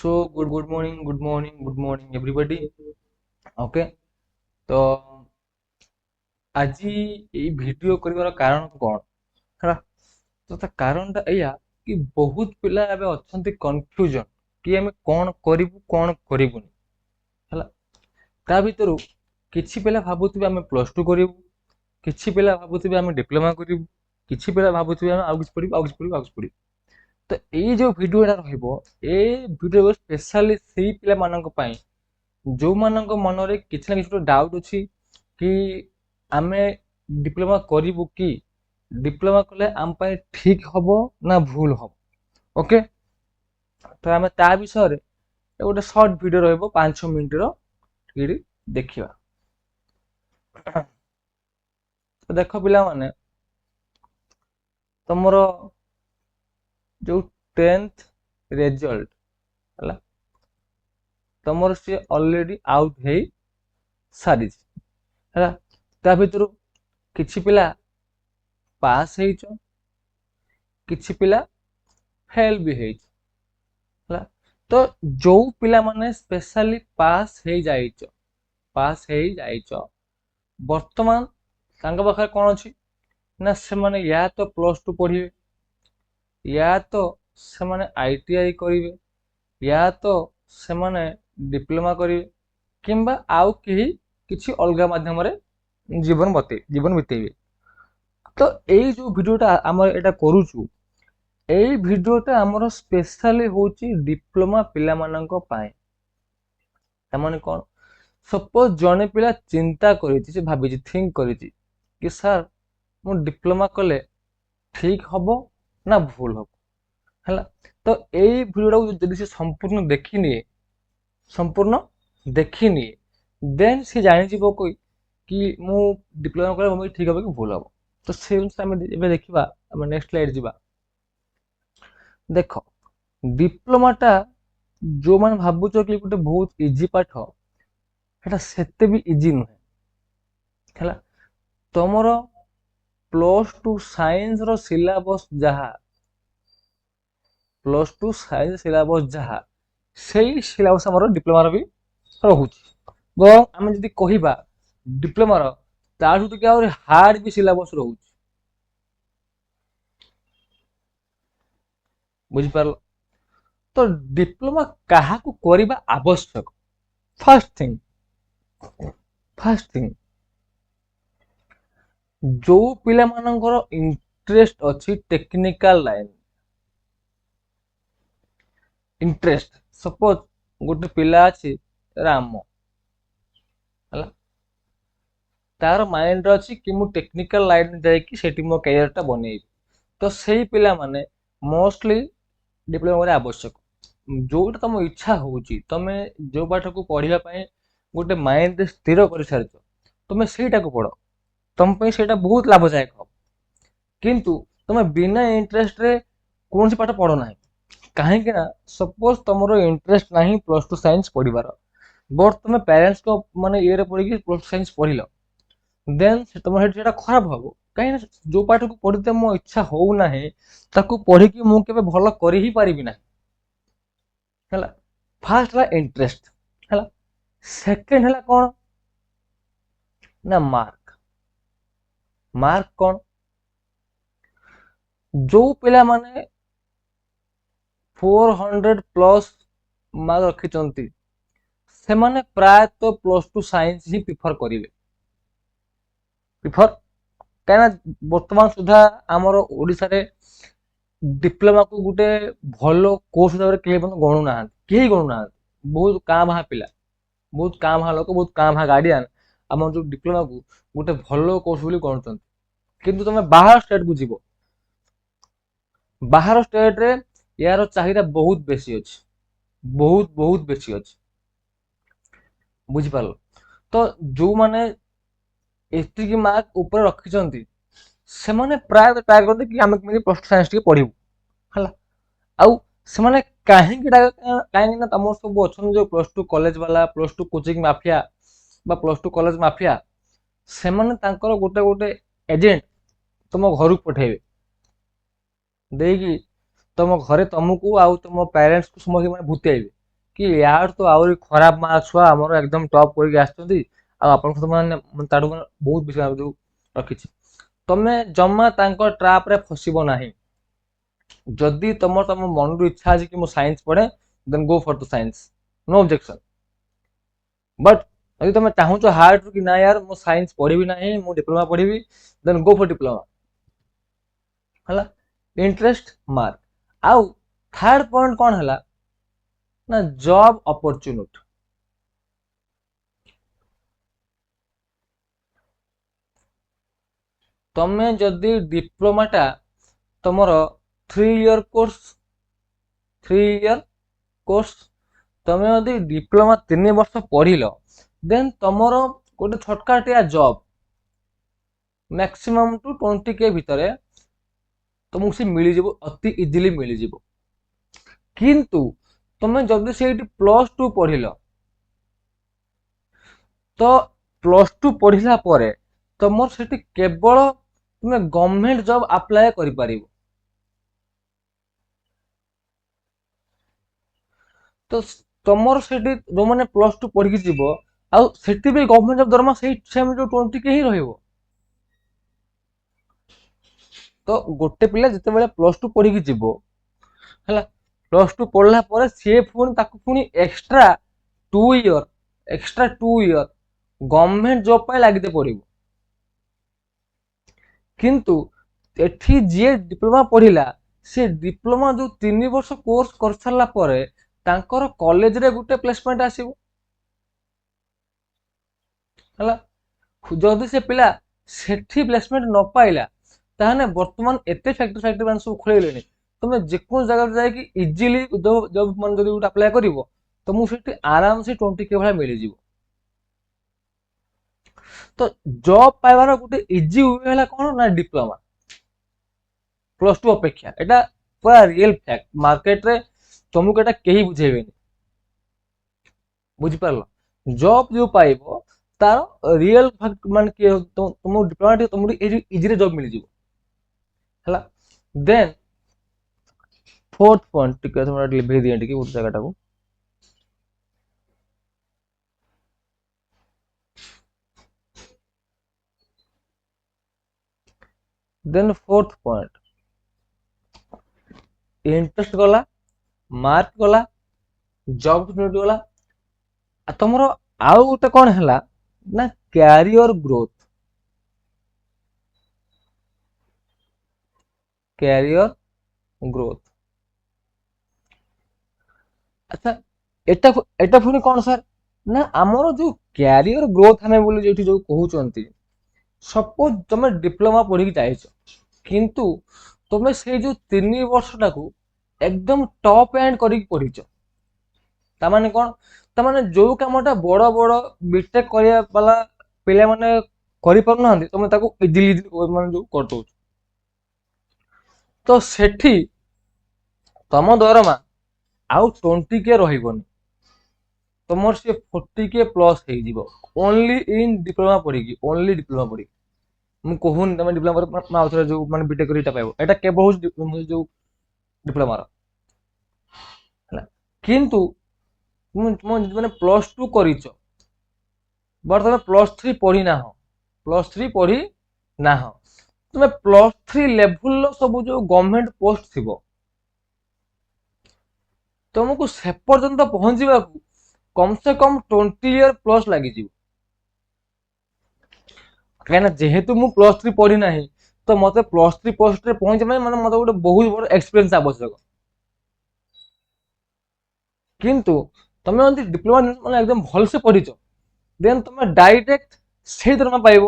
So good morning everybody. Okay, तो ଆଜି ଏଇ ଭିଡିଓ କରିବାର କାରଣ କଣ ହେଲା? ତ ତା କାରଣଟା ଏଇଆ କି ବହୁତ ପିଲା ଏବେ ଅଛନ୍ତି କନଫ୍ୟୁଜନ କି ଆମେ କଣ କରିବୁ କଣ କରିବୁନି ହେଲା। ତା ଭିତରୁ କିଛି ପିଲା ଭାବୁଥିବେ ଆମେ ପ୍ଲସ ଟୁ କରିବୁ, କିଛି ପିଲା ଭାବୁଥିବେ ଆମେ ଡିପ୍ଲୋମା କରିବୁ, କିଛି ପିଲା ଭାବୁଥିବେ ଆମେ ଆଉ କିଛି ପଢିବୁ ଆଉ କିଛି ପଢିବୁ ଆଉ କିଛି ପଢିବୁ। ତ ଏଇ ଯୋଉ ଭିଡିଓଟା ରହିବ, ଏଇ ଭିଡିଓ ସ୍ପେଶାଲି ସେଇ ପିଲାମାନଙ୍କ ପାଇଁ ଯୋଉମାନଙ୍କ ମନରେ କିଛି ନା କିଛି ଗୋଟେ ଡାଉଟ୍ ଅଛି କି ଆମେ ଡିପ୍ଲୋମା କରିବୁ କି ଡିପ୍ଲୋମା କଲେ ଆମ ପାଇଁ ଠିକ ହବ ନା ଭୁଲ ହବ। ଓକେ, ତ ଆମେ ତା ବିଷୟରେ ଗୋଟେ ସର୍ଟ ଭିଡିଓ ରହିବ 5-6 ମିନିଟର, ଟିକେ ଦେଖିବା। ତ ଦେଖ ପିଲାମାନେ, ତମର ଯୋଉ 10th ରେଜଲ୍ଟ ହେଲା, ତମର ସିଏ ଅଲରେଡି ଆଉଟ ହେଇ ସାରିଛି ହେଲା। ତା ଭିତରୁ କିଛି ପିଲା ପାସ୍ ହେଇଛ, କିଛି ପିଲା ଫେଲ୍ ବି ହେଇଛି ହେଲା। ତ ଯୋଉ ପିଲାମାନେ ସ୍ପେଶାଲି ପାସ୍ ହେଇଯାଇଛ, ବର୍ତ୍ତମାନ ତାଙ୍କ ପାଖରେ କଣ ଅଛି ନା ସେମାନେ ୟା ତ ପ୍ଲସ ଟୁ ପଢିବେ, ୟା ତ ସେମାନେ ITI କରିବେ, ୟା ତ ସେମାନେ ଡିପ୍ଲୋମା କରିବେ, କିମ୍ବା ଆଉ କେହି କିଛି ଅଲଗା ମାଧ୍ୟମରେ ଜୀବନ ବିତେଇବେ। ତ ଏଇ ଯୋଉ ଭିଡିଓଟା ଆମର ଏଇଟା କରୁଛୁ, ଏଇ ଭିଡିଓଟା ଆମର ସ୍ପେଶାଲି ହଉଛି ଡିପ୍ଲୋମା ପିଲାମାନଙ୍କ ପାଇଁ। ତାମାନେ କଣ, ସପୋଜ ଜଣେ ପିଲା ଚିନ୍ତା କରିଛି, ସେ ଭାବିଛି, ଥିଙ୍କ କରିଛି କି ସାର୍ ମୁଁ ଡିପ୍ଲୋମା କଲେ ଠିକ ହବ ନା ଭୁଲ ହବ ହେଲା। ତ ଏଇ ଭିଡିଓଟାକୁ ଯଦି ସେ ସମ୍ପୂର୍ଣ୍ଣ ଦେଖିନିଏ, ଦେନ୍ ସେ ଜାଣିଯିବ କି ମୁଁ ଡିପ୍ଲୋମା କଲେ ମୋ ପାଇଁ ଠିକ ହବ କି ଭୁଲ ହବ। ତ ସେ ଜିନିଷ ଆମେ ଏବେ ଦେଖିବା। ଆମେ ନେକ୍ସଟ ସ୍ଲାଇଡ ଯିବା। ଦେଖ, ଡିପ୍ଲୋମାଟା ଯୋଉମାନେ ଭାବୁଛ କି ଗୋଟେ ବହୁତ ଇଜି ପାଠ, ସେଟା ସେତେ ବି ଇଜି ନୁହେଁ ହେଲା। ତମର ପ୍ଲସ ଟୁ ସାଇନ୍ସ ର ସିଲାବସ ଯାହା, ସେଇ ସିଲାବସ ଆମର ଡିପ୍ଲୋମାର ବି ରହୁଛି। ଏବଂ ଆମେ ଯଦି କହିବା ଡିପ୍ଲୋମାର, ତାଠୁ ଟିକେ ଆହୁରି ହାର୍ଡ ବି ସିଲାବସ ରହୁଛି। ବୁଝିପାରିଲ? ତ ଡିପ୍ଲୋମା କାହାକୁ କରିବା ଆବଶ୍ୟକ? ଫାର୍ଷ୍ଟ ଥିଙ୍ଗ, ଯୋଉ ପିଲାମାନଙ୍କର ଇଣ୍ଟରେଷ୍ଟ ଅଛି ଟେକ୍ନିକାଲ ଲାଇନ, ସପୋଜ ଗୋଟେ ପିଲା ଅଛି ରାମ ହେଲା, ତାର ମାଇଣ୍ଡ ଅଛି କି ମୁଁ ଟେକ୍ନିକାଲ ଲାଇନ ଯାଇକି ସେଠି ମୋ କ୍ୟାରିୟର ଟା ବନେଇବି। ତ ସେଇ ପିଲାମାନେ ମୋଷ୍ଟଲି ଡିପ୍ଲୋମା କରିବା ଆବଶ୍ୟକ। ଯୋଉଟା ତମ ଇଚ୍ଛା ହଉଛି, ତମେ ଯୋଉ ପାଠକୁ ପଢିବା ପାଇଁ ଗୋଟେ ମାଇଣ୍ଡ ସ୍ଥିର କରିସାରିଛ, ତମେ ସେଇଟାକୁ ପଢ, ତମ ପାଇଁ ସେଇଟା ବହୁତ ଲାଭଦାୟକ ହବ। କିନ୍ତୁ ତମେ ବିନା ଇଣ୍ଟରେଷ୍ଟରେ କୌଣସି ପାଠ ପଢ ନାହିଁ। କାହିଁକି ନା ସପୋଜ ତମର ଇଣ୍ଟରେଷ୍ଟ ନାହିଁ ପ୍ଲସ ଟୁ ସାଇନ୍ସ ପଢିବାର, ବଟ ତମେ ପ୍ୟାରେଣ୍ଟସଙ୍କ ଇଏରେ ପଢିକି ପ୍ଲସ ଟୁ ସାଇନ୍ସ ପଢିଲ, ଦେନ୍ ତମର ସେଇଟା ଖରାପ ହବ। କାହିଁକି ନା ଯୋଉ ପାଠକୁ ପଢିତେ ମୋ ଇଚ୍ଛା ହଉନାହିଁ, ତାକୁ ପଢିକି ମୁଁ କେବେ ଭଲ କରି ହିଁ ପାରିବି ନାହିଁ ହେଲା। ଫାର୍ଷ୍ଟ ହେଲା ଇଣ୍ଟରେଷ୍ଟ ହେଲା। ସେକେଣ୍ଡ ହେଲା କଣ ନା ମାର୍କ କଣ, ଯୋଉ ପିଲାମାନେ 400+ ମାର୍କ ରଖିଛନ୍ତି, ସେମାନେ ପ୍ରାୟତଃ ପ୍ଲସ ଟୁ ସାଇନ୍ସ ହିଁ ପ୍ରିଫର କରିବେ। କାହିଁକିନା ବର୍ତ୍ତମାନ ସୁଦ୍ଧା ଆମର ଓଡିଶାରେ ଡିପ୍ଲୋମାକୁ ଗୋଟେ ଭଲ କୋର୍ସ ଭାବରେ କେହି ଗଣୁନାହାନ୍ତି। ବହୁତ କାଁ ଭାଁ ପିଲା, ବହୁତ କାଁ ଭାଁ ଲୋକ, ବହୁତ କାଁ ଭାଁ ଗାର୍ଡିଆନ ଆମର ଯୋଉ ଡିପ୍ଲୋମାକୁ ଗୋଟେ ଭଲ କୋର୍ସ ବୋଲି ଗଣୁଛନ୍ତି। କିନ୍ତୁ ତମେ ବାହାର ଷ୍ଟେଟକୁ ଯିବ, ବାହାର ଷ୍ଟେଟରେ ଏହାର ଚାହିଦା ବହୁତ ବେଶୀ ଅଛି, ବହୁତ ବେଶୀ ଅଛି। ବୁଝିପାରିଲ? ତ ଯୋଉମାନେ ଏତିକି ମାର୍କ ଉପରେ ରଖିଛନ୍ତି, ସେମାନେ ପ୍ରାୟତଃ ଟ୍ରାଏ କରନ୍ତି କି ଆମେ କେମିତି ପ୍ଲସ ଟୁ ସାଇନ୍ସ ଟିକେ ପଢିବୁ ହେଲା। ଆଉ ସେମାନେ କାହିଁକି ନା ତମର ସବୁ ଅଛନ୍ତି ଯୋଉ ପ୍ଲସ ଟୁ କଲେଜ ବାଲା, ପ୍ଲସ ଟୁ କୋଚିଂ ମାଫିଆ ବା ପ୍ଲସ ଟୁ କଲେଜ ମାଫିଆ, ସେମାନେ ତାଙ୍କର ଗୋଟେ ଗୋଟେ ଏଜେଣ୍ଟ ତମ ଘରକୁ ପଠେଇବେ, ଦେଇକି ତମ ଘରେ ତମକୁ ଆଉ ତମ ପ୍ୟାରେଣ୍ଟସକୁ ସମସ୍ତଙ୍କୁ ଭୂତେଇବେ कि यार तो आहरी खराब मार्क छुआ आमर एकदम टॉप करके आछंती आपन तो माने ताडू बहुत बेसी जो रखिछि तमे जम्मा तांको ट्रैप रे फसिबो नाही जदि तम मन रू इच्छा अछि कि मो साइंस पढ़े then go for the science no objection but यदि तुम चाहूच हार्ड कि ना यार मो साइंस पढ़ी ना मु डिप्लोमा पढ़ी देन गो फॉर डिप्लोमा हला इंटरेस्ट मार्क आउ थर्ड पॉइंट कौन है ना जॉब अपॉर्चुनिटी तमे जदि डिप्लोमाटा तुमर 3 इयर कोर्स 3 इयर कोर्स तमे यदि डिप्लोमा 3 वर्ष पढ़िल देन तुमर गोटे छटकाटिया जॉब मैक्सिमम टू 20K भितर तुमको सी मिल जाव अति इजिली मिल जाव किंतु तुम जदि से +2 पढ़िल तो +2 पढ़िला परे तुम से केवल तुम गवर्नमेंट जॉब अप्लाई करि परिबो तो तुमर से जो मैंने +2 पढ़ी जीव आउ से भी गवर्नमेंट जॉब दरमा से सेम जो 20K ही रहिबो तो गोटे पिला जिते +2 पढ़ी जीव है +2 पढ़ला पर सी पुणी एक्स्ट्रा 2 इयर गवर्नमेंट जॉब पे लगिते पड़ो किंतु एठी जी डिप्लोमा पढ़िला से डिप्लोमा जो 3 वर्ष कोर्स कर सारा पर तांकर कॉलेज रे गुटे प्लेसमेंट आसीबो हला जदि से पिला सेठी प्लेसमेंट न पाइला ताहने वर्तमान एते फैक्ट्री मान सब खोलेलेनी तुम जेको जगह जाए इजिली जब मन जब गोटे अप्लाई कर तुमको से आराम से 20K भाई मिल जाव तो जॉब पाइबार गोटे इजी वे है कौन ना डिप्लोमा +2 अपेक्षा एटा पूरा रियल फैक्ट मार्केट रे तुमको एटा कहीं बुझेबेनी बुझी पारलो जॉब जो पाइबो तार रियल फैक्ट मान के तुम डिप्लोमा तुमको इजी जॉब मिल जाव हला देन फोर्थ पॉइंट टिके तुम लिखि दिए टिके उस जगह को देन फोर्थ पॉइंट इंटरेस्ट गला मार्क गला जॉब अपॉर्चुनिटी गला तुमर आउ गोटे कौन है ना कैरियर ग्रोथ अच्छा एटा एटा पुणी कौन सर ना आमर जो कैरियर ग्रोथ हमें बोली जो कहते सपोज तुम डिप्लोमा पढ़ी जाइछ किंतु तुम से जो 3 वर्षटा को एकदम टॉप एंड कर पढ़ीच तामाने कौन तामाने जो कामटा बड़ बड़ बीटेक करिया वाला पिला माने करि पारु ना तुम ताको इजिली माने जो कर दो तो सेठी तम दरमा आउ 20K रहिबनी तुमर से 40K प्लस हो जीवो ओनली इन डिप्लोमा पढ़ी ओनली डिप्लोमा पढ़ी मु कहून तुम डिप्लोमा आउथरे जो माने बीटेक करिटा पाइबो एटा केवल जो डिप्लोमा रो हला किंतु मैंने +2 करिच बट तुम +3 पढ़ी ना +3 पढ़ी ना तुम +3 लेवल सब जो गवर्नमेंट पोस्ट थी तुमको से पर्यंत पहुंचवा कम से कम 20 इयर प्लस लगी कहीं जेहेतु मु +3 पढ़ी ना तो मत +3 पोस्ट रे पहुंचे मैंने मत गोटे बहुत बड़ एक्सपीरियंस आवश्यक किंतु तुम यदि डिप्लोमा मैंने एकदम भल से पढ़ीच देन तुम डायरेक्ट से दरमा पाइब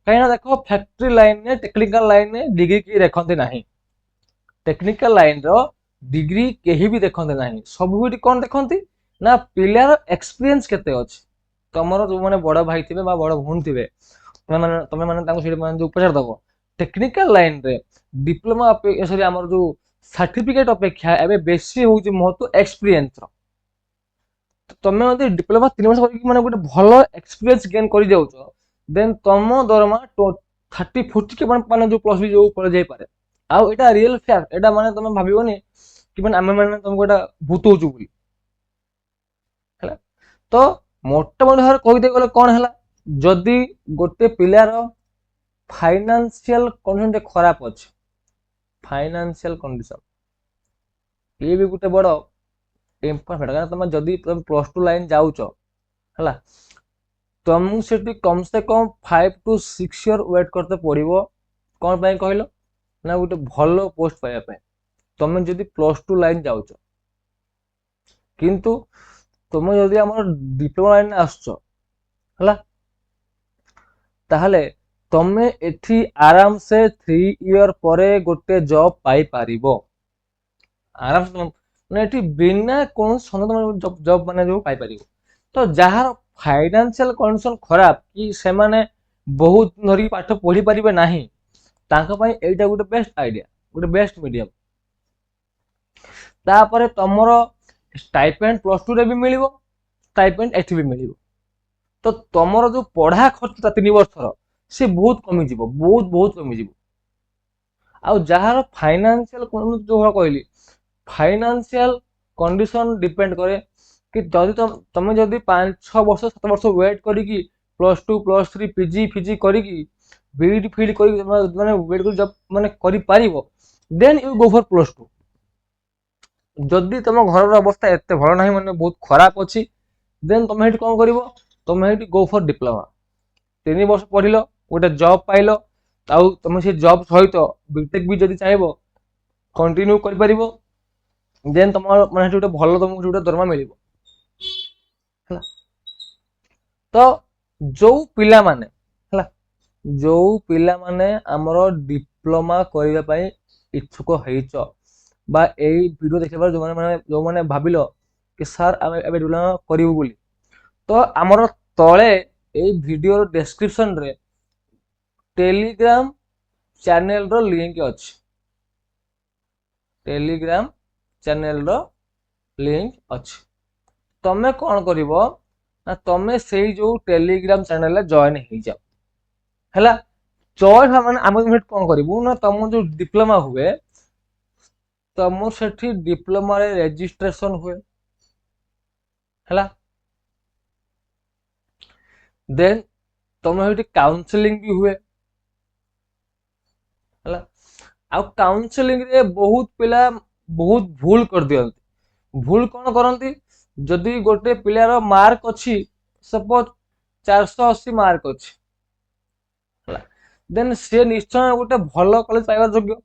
कहीं देख फैक्ट्री लाइन में टेक्निकल लाइन में डिग्री किए देखते ना टेक्निकल लाइन रो डिग्री कहीं भी देखते ना सब कौन देखती ना पिलार एक्सपीरियंस केते अछि तुमर जो मैंने बड़ भाई थे बड़ भौन थे तुम मैंने जो उपचार दब टेक्निकल लाइन रे डिप्लोमा सॉरी आमर जो सर्टिफिकेट अपेक्षा एवं बेसी हूँ महत्व एक्सपीरियंस तुम यदि डिप्लोमा 3 वर्ष माने गोटे भल एक्सपीरियंस गेन कर जाउछ देन तुम दरमा 30-40K माने जो प्लस जो ऊपर जाई पारे आउ एटा रियल फैक्ट एटा माने तुम भाबिबोनी कि माने आमे माने तुमको एटा भूत होछु बोली तो मोटामोटी भाव कहीदे गले कौन है, जदि गोटे पिलार फाइनेंशियल कंडीशन खराब अच्छे, फाइनेंशियल कंडीशन ये भी गोटे बड़ इम्पोर्टेंट। कारण तुम जदि तुम +2 लाइन जाऊच है, तुमको से कम से कम 5 to 6 ईयर वेट करते पड़ो। कौन पाई कहल ना, गोटे भल पोस्ट पाइबा, तुम जदि +2 लाइन जाऊच, किंतु तुम जदि आम डिप्लोमा लाइन आसुच है, ताहले तमे एठी आराम से 3 ईयर पर गोटे जॉब पाई पारिबो, आराम से माने एठी बिना कौन सन्देह जॉब माने जो पाई पारिबो। तो जहार फाइनेंशियल कंडीशन खराब कि से माने बहुत धरी पाठ पढ़ी पारिबे नाही, तांका पई एटा गोटे बेस्ट आइडिया, गोटे बेस्ट मीडियम। तापर तमरो स्टाइपेंड +2 रे भी मिलिबो, स्टाइपेंड एठी भी मिलिबो। तो तमरो जो पढ़ा खर्च 3 वर्षर से बहुत कमी जीवो, बहुत बहुत कमी जीवो। आ जहार फाइनेंशियल जो कहली, फाइनेंशियल कंडीशन डिपेंड करे कि जदि तुम जदि 5-6 वर्ष 7 वर्ष वेट करिकी +2 +3 पीजी फिजी करिकी बीडी फीड करिकी माने वेट कर जब माने करि पारिबो, देन यू गो फॉर +2। जदि तुम घर अवस्था एते भल नाही, माने बहुत खराब अछि, देन तुम हेटी कोन करिवो, तुम हेटी गो फॉर डिप्लोमा। 3 वर्ष पढ़िल, गोटे जॉब पाइल, आउ तुम से जॉब सहित बीटेक भी जदि चाहिए कंटिन्यू कर परिबो, देन तुम माने गोटे भल तुमको गोटे दरमा मिलिबो है। तो जो पिला माने है, जो पिला माने हमरो डिप्लोमा करिया पई इच्छुक हेइच बा एई वीडियो देखिबार जो माने भाबिलो कि सर आमे एबे डिप्लोमा करिवु बोली, तो हमरो तळे एई वीडियो डिस्क्रिप्शन रे टेलीग्राम चैनल रो लिंक अछि, टेलीग्राम चैनल रो लिंक अछि। तमे कौन करिवो ना, तमे से जो टेलीग्राम चैनल रे जॉइन हो जाओ हैला। जॉइन माने आम कौन करिवु ना, तुम जो डिप्लोमा हुए तुम सेठी डिप्लोमा रे रजिस्ट्रेशन हुए हैला, देन तुम सेठी काउंसलिंग भी हुए हैला। आ काउंसलिंग रे बहुत पिला बहुत भूल कर दियंती। भूल कौन करती, जदि गोटे पिलार मार्क अच्छी सपोज 480 मार्क अच्छी, देन से निश्चय गोटे भल कॉलेज पाइबार योग्य।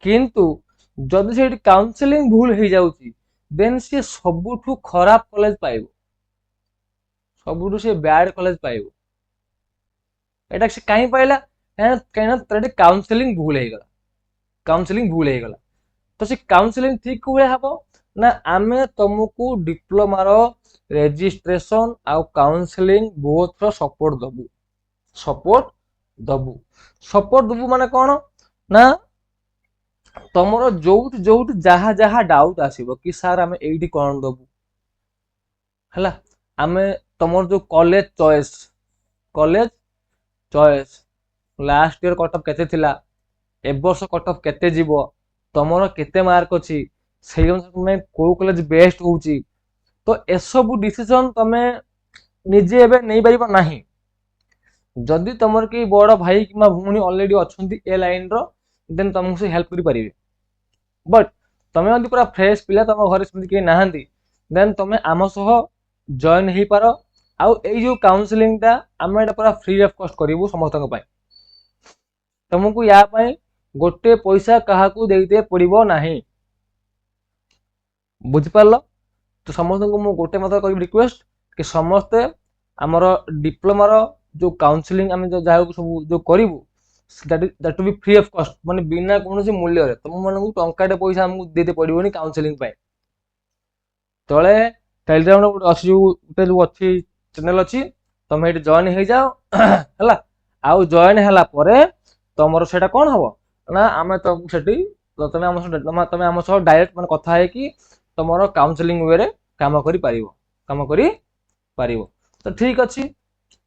किंतु जदि से काउंसलिंग भूल हो जाउची, देन से सबुठु खराब कॉलेज पाइबो, सबुठु से बैड कॉलेज पाइबो। एटा से कहीं पाइला कहीं ना काउंसलिंग भूल हो गला, काउंसलिंग भूल हो गला। तो से काउंसलिंग ठीक को हबो ना, आमे तुमको डिप्लोमा रो रजिस्ट्रेशन आ काउंसलिंग बोथ रो सपोर्ट दबु, सपोर्ट दबु। सपोर्ट दबु माने कोन ना, तमरो जोउट जोउट जहा जहा डाउट आसीबो कि सर आमे एइडी कोन दबु हैला, आमे तमर जो college choice last year cut off केते थिला, ए वर्ष कट ऑफ केते जीवो, तमरो केते मार्क अछि, सेही अनुसार तुमे को कॉलेज बेस्ट होउची। तो एसबु डिसीजन तमे निजे एबे नै परिबो नाही। जदि तमर कि बड़ भाई कि भूणी ऑलरेडी अच्छी ए लाइन रो, देन तुमको से हेल्प करि परिबे। बट तमे यदि पूरा फ्रेश पिला, तुम घर से केही नाहंती, देन तमे आम सह जॉइन हो पार। आउ ए जो काउंसलिंग टा आमे एटा पूरा फ्री ऑफ कॉस्ट करिवु समस्तक पय, तुमको या पय गोटे पैसा काहाकू देइते पड़िबो नाही, बुझि पारलो। तो समस्त को मु गोटे मत करी रिक्वेस्ट कि समस्ते आमर डिप्लोमा रो जो काउंसलिंग आमे जो जाउ सब जो करिवु, that be free of cost, माने बिना कोनोसी मूल्य रे तुम मानकू टंकाटे पैसा हमकू देते पड़िबोनी काउंसलिंग पय। तळे टेलीग्राम रो गोटे जो अच्छी चैनल अच्छी, तुम हेटी जॉइन हो जाओ हैला। आउ जॉइन हैला परे तमरो सेटा कोन हबो ना, आमे तुमको सेठी तमे आम सह डायरेक्ट माने कथा है कि तमरो काउंसलिंग वे रे काम करि पारिबो, काम करि पारिबो। तो ठीक अछि,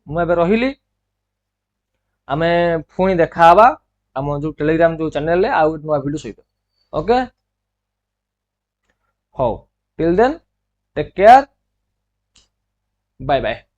मु एबे रहिली, आमे पुणी देखा हबा आम जो टेलीग्राम जो चैनल रे आउ नुआ वीडियो सहित। ओके, हो till then take care, bye bye.